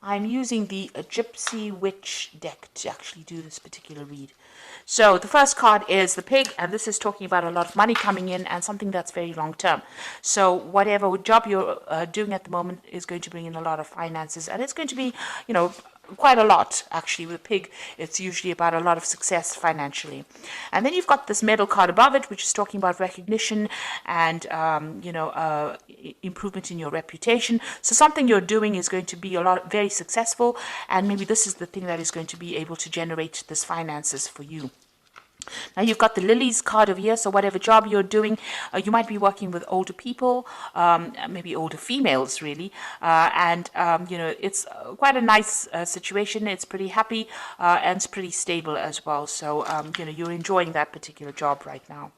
I'm using the Gypsy Witch deck to actually do this particular read. So the first card is the pig, and this is talking about a lot of money coming in and something that's very long term. So whatever job you're doing at the moment is going to bring in a lot of finances, and it's going to be, quite a lot actually. With a pig, it's usually about a lot of success financially. And then you've got this medal card above it, which is talking about recognition and improvement in your reputation. So something you're doing is going to be very successful, and maybe this is the thing that is going to be able to generate this finances for you. Now you've got the lilies card over here, so whatever job you're doing, you might be working with older people, maybe older females really, and it's quite a nice situation. It's pretty happy and it's pretty stable as well, so you're enjoying that particular job right now.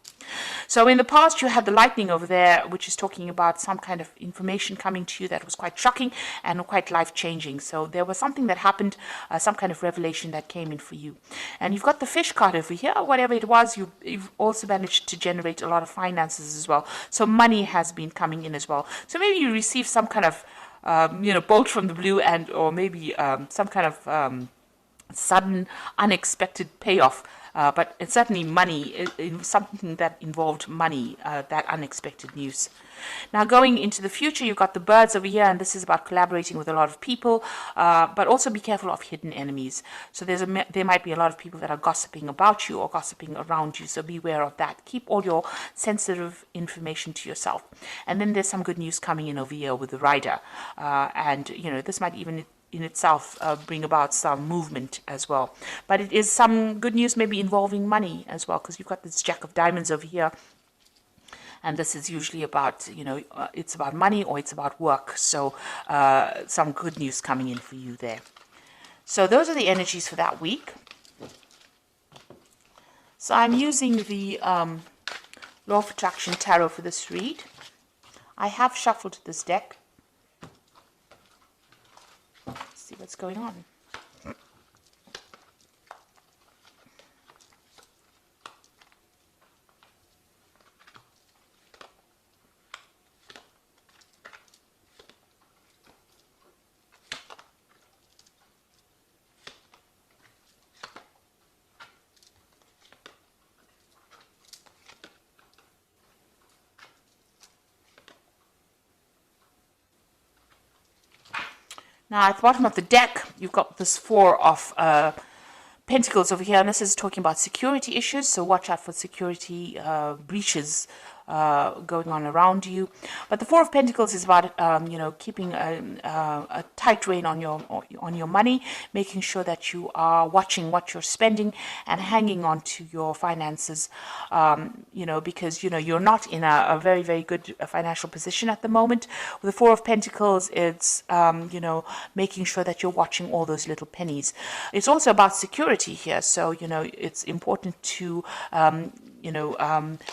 So in the past you had the lightning over there, which is talking about some kind of information coming to you that was quite shocking and quite life-changing. So there was something that happened, some kind of revelation that came in for you. And you've got the fish card over here. Whatever it was, you've also managed to generate a lot of finances as well. So money has been coming in as well. So maybe you received some kind of bolt from the blue, or maybe some kind of sudden unexpected payoff. But it's certainly money, something that involved money, that unexpected news. Now going into the future, you've got the birds over here, and this is about collaborating with a lot of people, but also be careful of hidden enemies. So there might be a lot of people that are gossiping about you or gossiping around you, so beware of that. Keep all your sensitive information to yourself. And then there's some good news coming in over here with the rider, and this might even in itself bring about some movement as well. But it is some good news maybe involving money as well, because you've got this Jack of Diamonds over here. And this is usually about, it's about money or it's about work. So some good news coming in for you there. So those are the energies for that week. So I'm using the Law of Attraction Tarot for this read. I have shuffled this deck. See what's going on. Now, at the bottom of the deck, you've got this Four of Pentacles over here, and this is talking about security issues, so watch out for security breaches going on around you. But the Four of Pentacles is about keeping a tight rein on your money, making sure that you are watching what you're spending and hanging on to your finances, because you're not in a very, very good financial position at the moment. With the Four of Pentacles, it's making sure that you're watching all those little pennies. It's also about security here, so it's important to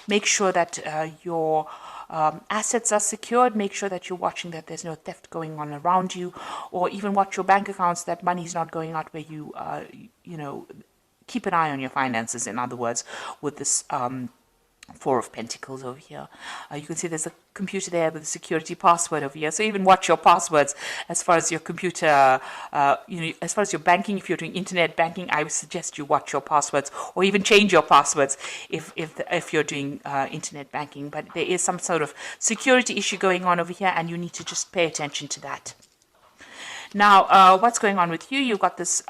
make sure that your assets are secured. Make sure that you're watching that there's no theft going on around you, or even watch your bank accounts, that money's not going out where you, keep an eye on your finances, in other words, with this Four of Pentacles over here. You can see there's a computer there with a security password over here. So even watch your passwords as far as your computer, as far as your banking. If you're doing internet banking, I would suggest you watch your passwords, or even change your passwords if you're doing internet banking. But there is some sort of security issue going on over here, and you need to just pay attention to that. Now, what's going on with you? You've got this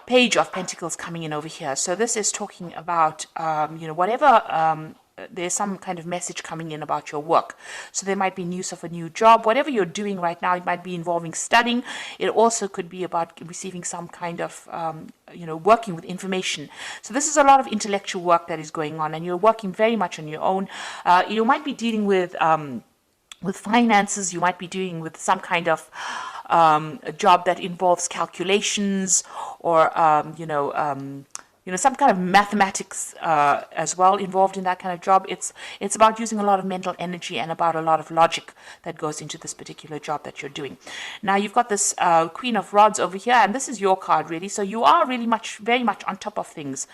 Page of Pentacles coming in over here. So this is talking about, whatever, there's some kind of message coming in about your work. So there might be news of a new job. Whatever you're doing right now, it might be involving studying. It also could be about receiving some kind of, working with information. So this is a lot of intellectual work that is going on, and you're working very much on your own. You might be dealing with finances. You might be dealing with some kind of a job that involves calculations, or some kind of mathematics as well involved in that kind of job. It's about using a lot of mental energy and about a lot of logic that goes into this particular job that you're doing. Now you've got this Queen of Rods over here, and this is your card really. So you are really very much on top of things.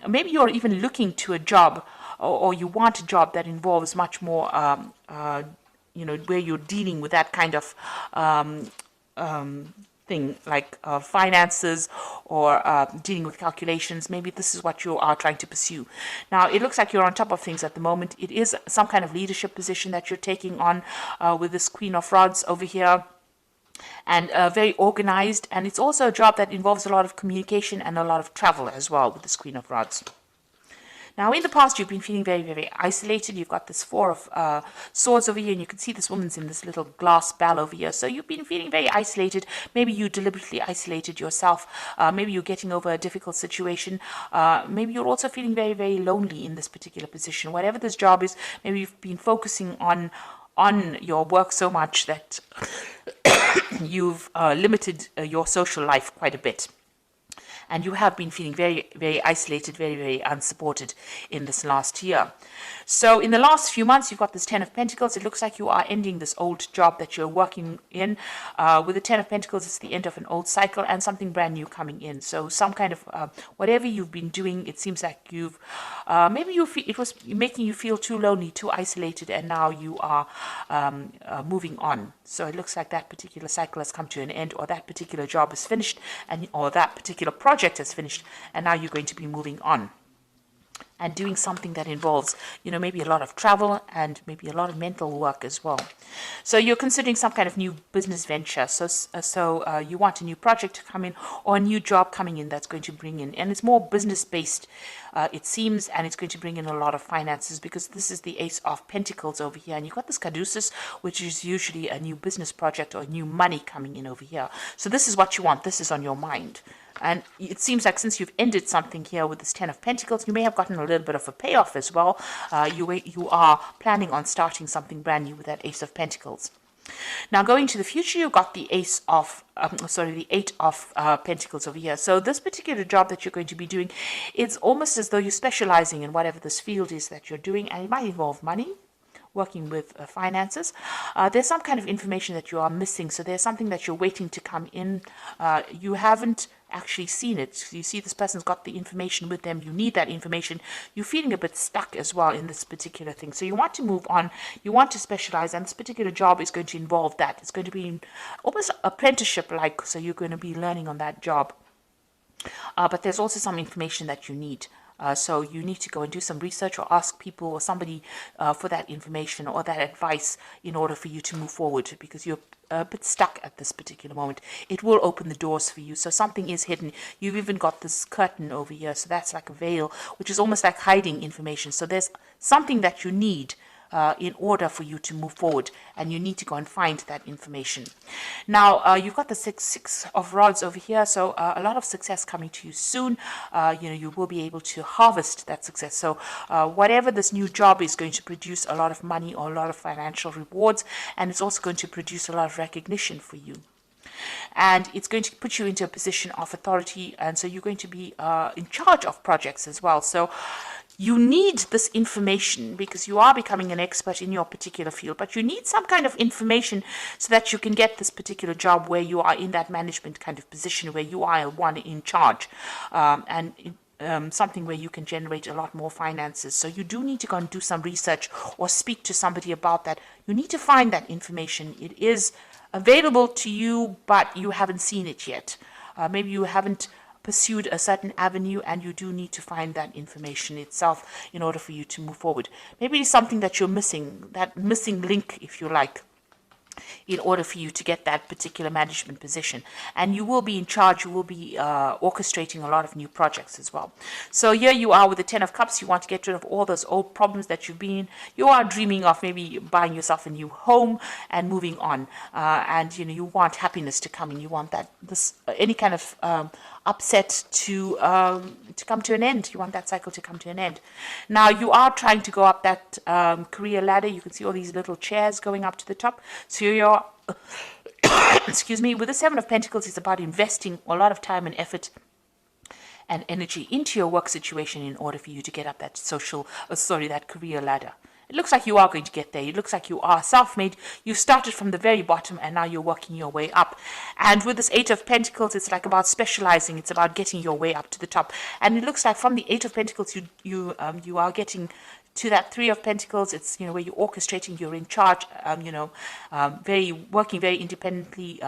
Maybe you're even looking to a job, or you want a job that involves much more where you're dealing with that kind of thing, like finances or dealing with calculations. Maybe this is what you are trying to pursue. Now, it looks like you're on top of things at the moment. It is some kind of leadership position that you're taking on with this Queen of Rods over here, and very organized. And it's also a job that involves a lot of communication and a lot of travel as well with this Queen of Rods. Now, in the past, you've been feeling very, very isolated. You've got this Four of Swords over here, and you can see this woman's in this little glass bell over here. So you've been feeling very isolated. Maybe you deliberately isolated yourself. Maybe you're getting over a difficult situation. Maybe you're also feeling very, very lonely in this particular position. Whatever this job is, maybe you've been focusing on your work so much that you've limited your social life quite a bit. And you have been feeling very, very isolated, very, very unsupported in this last year. So in the last few months, you've got this Ten of Pentacles. It looks like you are ending this old job that you're working in. With the Ten of Pentacles, it's the end of an old cycle and something brand new coming in. So some kind of whatever you've been doing, it seems like you've it was making you feel too lonely, too isolated, and now you are moving on. So it looks like that particular cycle has come to an end, or that particular job is finished, or that particular project is finished, and now you're going to be moving on and doing something that involves, maybe a lot of travel and maybe a lot of mental work as well. So you're considering some kind of new business venture. So you want a new project to come in, or a new job coming in that's going to bring in, and it's more business based, it seems, and it's going to bring in a lot of finances, because this is the Ace of Pentacles over here, and you've got this Caduceus, which is usually a new business project or new money coming in over here. So this is what you want. This is on your mind. And it seems like since you've ended something here with this Ten of Pentacles, you may have gotten a little bit of a payoff as well. You are planning on starting something brand new with that Ace of Pentacles. Now, going to the future, you've got the Eight of Pentacles over here. So this particular job that you're going to be doing, it's almost as though you're specializing in whatever this field is that you're doing, and it might involve money, working with finances. There's some kind of information that you are missing. So there's something that you're waiting to come in. You haven't actually seen it. You see this person's got the information with them. You need that information. You're feeling a bit stuck as well in this particular thing. So you want to move on. You want to specialize, and this particular job is going to involve that. It's going to be almost apprenticeship-like. So you're going to be learning on that job. But there's also some information that you need. So you need to go and do some research, or ask people or somebody for that information or that advice in order for you to move forward, because you're a bit stuck at this particular moment. It will open the doors for you. So something is hidden. You've even got this curtain over here. So that's like a veil, which is almost like hiding information. So there's something that you need in order for you to move forward, and you need to go and find that information. Now, you've got the six of Rods over here, so a lot of success coming to you soon. You will be able to harvest that success. So whatever this new job is going to produce a lot of money or a lot of financial rewards, and it's also going to produce a lot of recognition for you. And it's going to put you into a position of authority, and so you're going to be in charge of projects as well. So you need this information because you are becoming an expert in your particular field, but you need some kind of information so that you can get this particular job where you are in that management kind of position, where you are one in charge, something where you can generate a lot more finances. So you do need to go and do some research or speak to somebody about that. You need to find that information. It is available to you, but you haven't seen it yet. Maybe you haven't pursued a certain avenue, and you do need to find that information itself in order for you to move forward. Maybe it's something that you're missing, that missing link, if you like, in order for you to get that particular management position. And you will be in charge, you will be orchestrating a lot of new projects as well. So here you are with the Ten of Cups. You want to get rid of all those old problems that you've been in. You are dreaming of maybe buying yourself a new home and moving on. And you want happiness to come in. You want that any kind of upset to come to an end. You want that cycle to come to an end. Now you are trying to go up that career ladder. You can see all these little chairs going up to the top. So you're excuse me, with the Seven of Pentacles, it's about investing a lot of time and effort and energy into your work situation in order for you to get up that that career ladder. It looks like you are going to get there. It looks like you are self-made. You started from the very bottom, and now you're working your way up. And with this Eight of Pentacles, it's like about specializing. It's about getting your way up to the top. And it looks like from the Eight of Pentacles, you are getting to that Three of Pentacles. It's, where you're orchestrating, you're in charge, working very independently,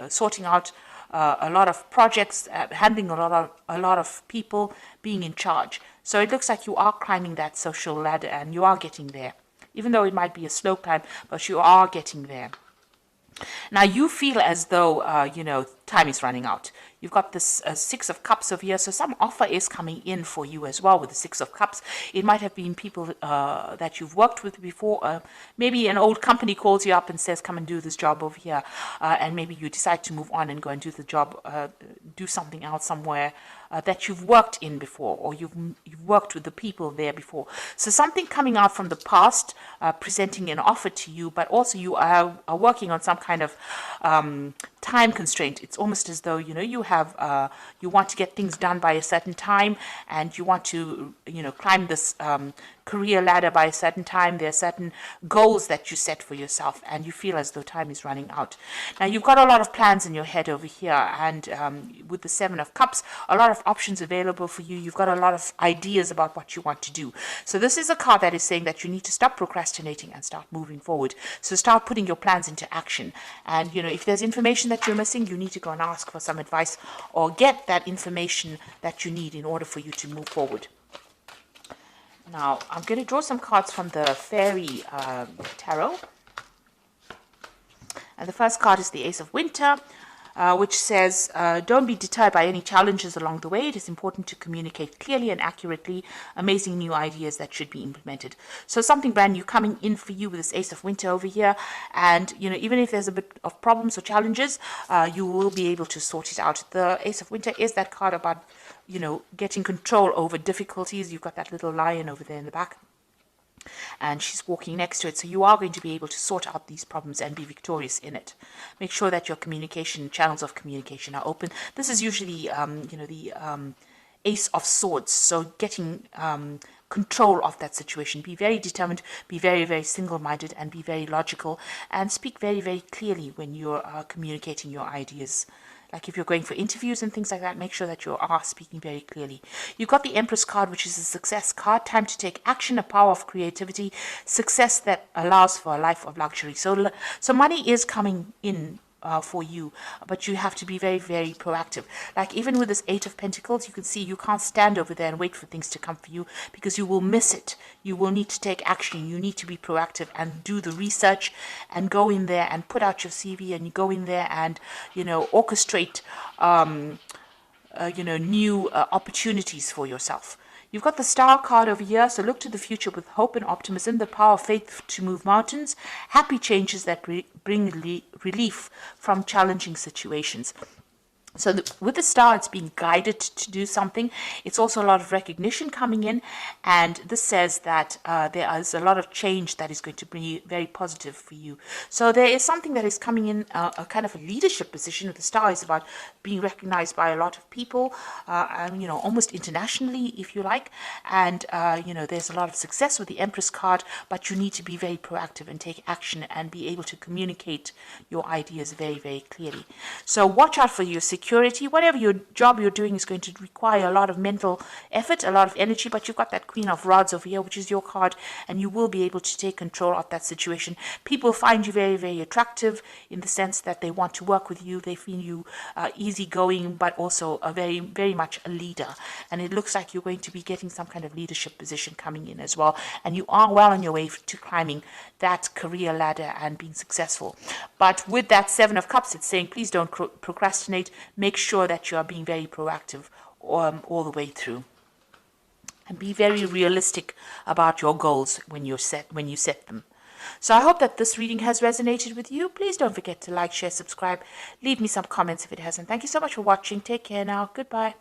sorting out a lot of projects, handling a lot of people, being in charge. So it looks like you are climbing that social ladder and you are getting there. Even though it might be a slow climb, but you are getting there. Now you feel as though, time is running out. You've got this Six of Cups over here, so some offer is coming in for you as well with the Six of Cups. It might have been people that you've worked with before. Maybe an old company calls you up and says, come and do this job over here. And maybe you decide to move on and go and do the job, do something else somewhere that you've worked in before, or you've worked with the people there before. So something coming out from the past, presenting an offer to you, but also you are working on some kind of time constraint. It's almost as though, you want to get things done by a certain time, and you want to, climb this career ladder by a certain time. There are certain goals that you set for yourself, and you feel as though time is running out. Now, you've got a lot of plans in your head over here, and with the Seven of Cups, a lot of options available for you. You've got a lot of ideas about what you want to do. So this is a card that is saying that you need to stop procrastinating and start moving forward. So start putting your plans into action. And, if there's information that you're missing, you need to go and ask for some advice or get that information that you need in order for you to move forward. Now, I'm going to draw some cards from the Fairy Tarot. And the first card is the Ace of Winter, which says, don't be deterred by any challenges along the way. It is important to communicate clearly and accurately amazing new ideas that should be implemented. So something brand new coming in for you with this Ace of Winter over here. And, even if there's a bit of problems or challenges, you will be able to sort it out. The Ace of Winter is that card about, getting control over difficulties. You've got that little lion over there in the back, and she's walking next to it. So you are going to be able to sort out these problems and be victorious in it. Make sure that your channels of communication are open. This is usually, the Ace of Swords. So getting control of that situation. Be very determined, be very, very single-minded, and be very logical, and speak very, very clearly when you're communicating your ideas. Like if you're going for interviews and things like that, make sure that you are speaking very clearly. You've got the Empress card, which is a success card. Time to take action, a power of creativity, success that allows for a life of luxury. So money is coming in for you, but you have to be very, very proactive. Like even with this Eight of Pentacles, you can see you can't stand over there and wait for things to come for you, because you will miss it. You will need to take action. You need to be proactive and do the research and go in there and put out your CV, and you go in there and, orchestrate, new opportunities for yourself. You've got the Star card over here, so look to the future with hope and optimism, the power of faith to move mountains, happy changes that bring relief from challenging situations. So with the Star, it's being guided to do something. It's also a lot of recognition coming in, and this says that there is a lot of change that is going to be very positive for you. So there is something that is coming in, a kind of a leadership position. With the Star is about being recognized by a lot of people, almost internationally, if you like. And, there's a lot of success with the Empress card, but you need to be very proactive and take action and be able to communicate your ideas very, very clearly. So watch out for your security. Whatever your job you're doing is going to require a lot of mental effort, a lot of energy, but you've got that Queen of Rods over here, which is your card, and you will be able to take control of that situation. People find you very, very attractive in the sense that they want to work with you. They feel you easygoing, but also a very, very much a leader. And it looks like you're going to be getting some kind of leadership position coming in as well. And you are well on your way to climbing that career ladder and being successful. But with that Seven of Cups, it's saying, please don't procrastinate. Make sure that you are being very proactive all the way through, and be very realistic about your goals when you set them. So I hope that this reading has resonated with you. Please don't forget to like, share, subscribe. Leave me some comments if it hasn't. Thank you so much for watching. Take care now. Goodbye.